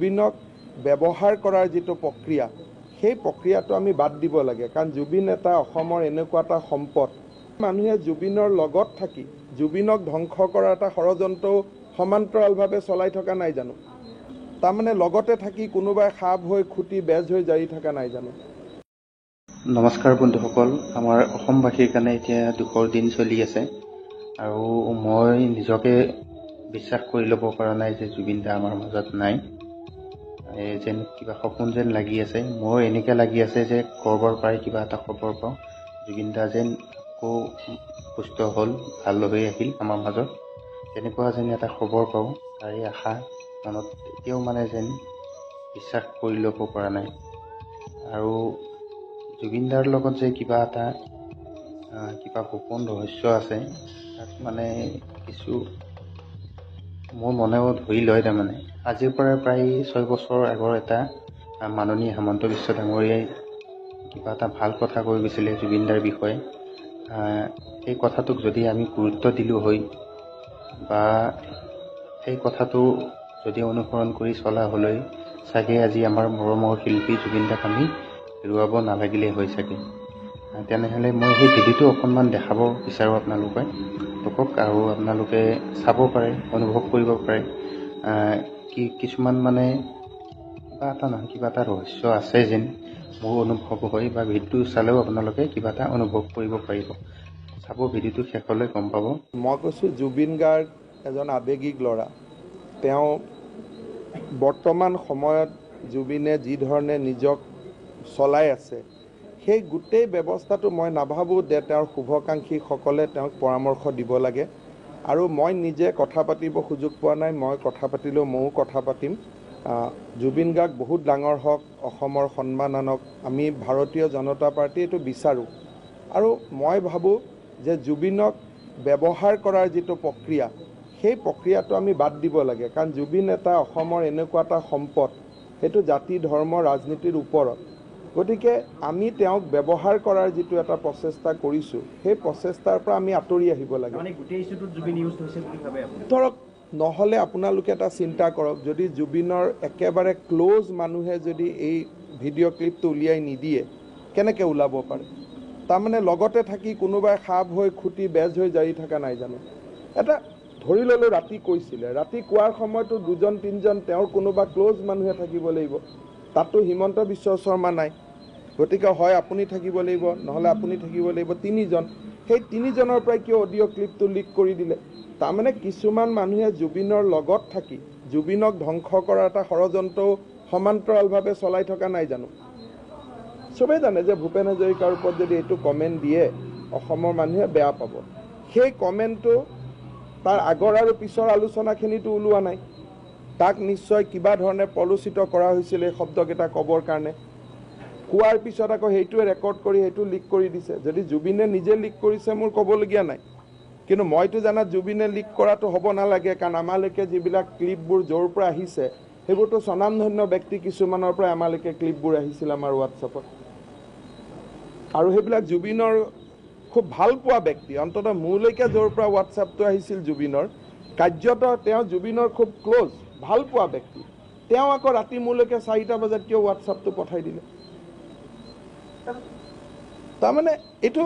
জুবিনক ব্যৱহাৰ কৰাৰ যিটো প্ৰক্ৰিয়া সেই প্ৰক্ৰিয়াটো আমি বাদ দিব লাগে কাৰণ জুবিন এটা অসমৰ এনেকুৱা এটা সম্পদ মানুহে জুবিনৰ লগত থাকি জুবিনক ধ্বংস কৰাৰ এটা ষড়যন্ত্ৰ সমান্তৰালভাৱে চলাই থকা নাই জানো তাৰমানে লগতে থাকি কোনোবাই খাপ হৈ খুটি বেজ হৈ জাৰি থকা নাই জানো নমস্কাৰ বন্ধুসকল আমাৰ অসমবাসীৰ কাৰণে এতিয়া দুখৰ দিন চলি আছে আৰু মই নিজকে বিশ্বাস কৰি ল'ব পৰা নাই যে জুবিন দা আমাৰ মাজত নাই যেন কিবা সপোন যেন লাগি আছে মোৰ এনেকৈ লাগি আছে যে কৰবাৰ পৰাই কিবা এটা খবৰ পাওঁ জুবিন দা যেন আকৌ সুস্থ হ'ল ভাল হৈ আহিল আমাৰ মাজত তেনেকুৱা যেন এটা খবৰ পাওঁ তাৰে আশা মনত এতিয়াও মানে যেন বিশ্বাস কৰি ল'ব পৰা নাই আৰু জুবিন দাৰ লগত যে কিবা গোপন ৰহস্য আছে তাক মানে কিছু মোৰ মনেও ধৰি লয় তাৰমানে আজিৰ পৰা প্ৰায় 6 বছৰ আগৰ এটা মাননীয় হেমন্ত বিশ্ব ডাঙৰীয়াই কিবা এটা ভাল কথা কৈ গৈছিলে জুবিন দাৰ বিষয়ে সেই কথাটোক যদি আমি গুৰুত্ব দিলোঁ হয় বা সেই কথাটো যদি অনুসৰণ কৰি চলা হ'লে চাগে আজি আমাৰ মৰমৰ শিল্পী জুবিন দাক আমি হেৰুৱাব নালাগিলে হৈ চাগে তেনেহ'লে মই সেই ভিডিঅ'টো অকণমান দেখাব বিচাৰোঁ আপোনালোকক আৰু আপোনালোকে চাব পাৰে অনুভৱ কৰিব পাৰে কিছুমান মানে কিবা এটা ৰহস্য আছে যেন মোৰ অনুভৱ হয় বা ভিডিঅ'টো চালেও আপোনালোকে কিবা এটা অনুভৱ কৰিব পাৰিব চাব ভিডিঅ'টো শেষলৈ গম পাব মই কৈছোঁ জুবিন গাৰ্গ এজন আৱেগিক ল'ৰা তেওঁ বৰ্তমান সময়ত জুবিনে যি ধৰণে নিজক চলাই আছে সেই গোটেই ব্যৱস্থাটো মই নাভাবোঁ যে তেওঁৰ শুভাকাংক্ষীসকলে তেওঁক পৰামৰ্শ দিব লাগে আৰু মই নিজে কথা পাতিব সুযোগ পোৱা নাই মই কথা পাতিলেও ময়ো কথা পাতিম জুবিন গাৰ্গ বহুত ডাঙৰ হওক অসমৰ সন্মান আনক আমি ভাৰতীয় জনতা পাৰ্টি এইটো বিচাৰোঁ আৰু মই ভাবোঁ যে জুবিনক ব্যৱহাৰ কৰাৰ যিটো প্ৰক্ৰিয়া সেই প্ৰক্ৰিয়াটো আমি বাদ দিব লাগে কাৰণ জুবিন এটা অসমৰ এনেকুৱা এটা সম্পদ সেইটো জাতি ধৰ্ম ৰাজনীতিৰ ওপৰত গতিকে আমি তেওঁক ব্যৱহাৰ কৰাৰ যিটো এটা প্ৰচেষ্টা কৰিছোঁ সেই প্ৰচেষ্টাৰ পৰা আমি আঁতৰি আহিব লাগে ধৰক নহ'লে আপোনালোকে এটা চিন্তা কৰক যদি জুবিনৰ একেবাৰে ক্ল'জ মানুহে যদি এই ভিডিঅ' ক্লিপটো উলিয়াই নিদিয়ে কেনেকৈ ওলাব পাৰে তাৰমানে লগতে থাকি কোনোবাই খাপ হৈ খুটি বেজ হৈ জাৰি থকা নাই জানো এটা ধৰি ল'লোঁ ৰাতি কৈছিলে ৰাতি কোৱাৰ সময়তো 2-3জন তেওঁৰ কোনোবা ক্ল'জ মানুহে থাকিব লাগিব তাতো হিমন্ত বিশ্ব শৰ্মা নাই গতিকে হয় আপুনি থাকিব লাগিব নহ'লে আপুনি থাকিব লাগিব 3জন সেই 3জনৰ পৰাই কিয় অডিঅ' ক্লিপটো লিক কৰি দিলে তাৰমানে কিছুমান মানুহে জুবিনৰ লগত থাকি জুবিনক ধ্বংস কৰাৰ এটা ষড়যন্ত্ৰ সমান্তৰালভাৱে চলাই থকা নাই জানো চবেই জানে যে ভূপেন হাজৰিকাৰ ওপৰত যদি এইটো কমেণ্ট দিয়ে অসমৰ মানুহে বেয়া পাব সেই কমেণ্টটো তাৰ আগৰ আৰু পিছৰ আলোচনাখিনিতো ওলোৱা নাই তাক নিশ্চয় কিবা ধৰণে প্ৰলোচিত কৰা হৈছিল এই শব্দকেইটা ক'বৰ কাৰণে কোৱাৰ পিছত আকৌ সেইটোৱে ৰেকৰ্ড কৰি সেইটো লিক কৰি দিছে যদি জুবিনে নিজে লিক কৰিছে মোৰ ক'বলগীয়া নাই কিন্তু মইতো জানাত জুবিনে লিক কৰাটো হ'ব নালাগে কাৰণ আমালৈকে যিবিলাক ক্লিপবোৰ য'ৰ পৰা আহিছে সেইবোৰতো স্বনামধন্য ব্যক্তি কিছুমানৰ পৰা আমালৈকে ক্লিপবোৰ আহিছিল আমাৰ হোৱাটছআপত আৰু সেইবিলাক জুবিনৰ খুব ভাল পোৱা ব্যক্তি অন্ততঃ মোলৈকে য'ৰ পৰা হোৱাটছআপটো আহিছিল জুবিনৰ কাৰ্যত তেওঁ জুবিনৰ খুব ক্ল'জ ভাল পোৱা ব্যক্তি তেওঁ আকৌ ৰাতি মোলৈকে 4টা বজাত কিয় হোৱাটছআপটো পঠাই দিলে তাৰমানে এইটো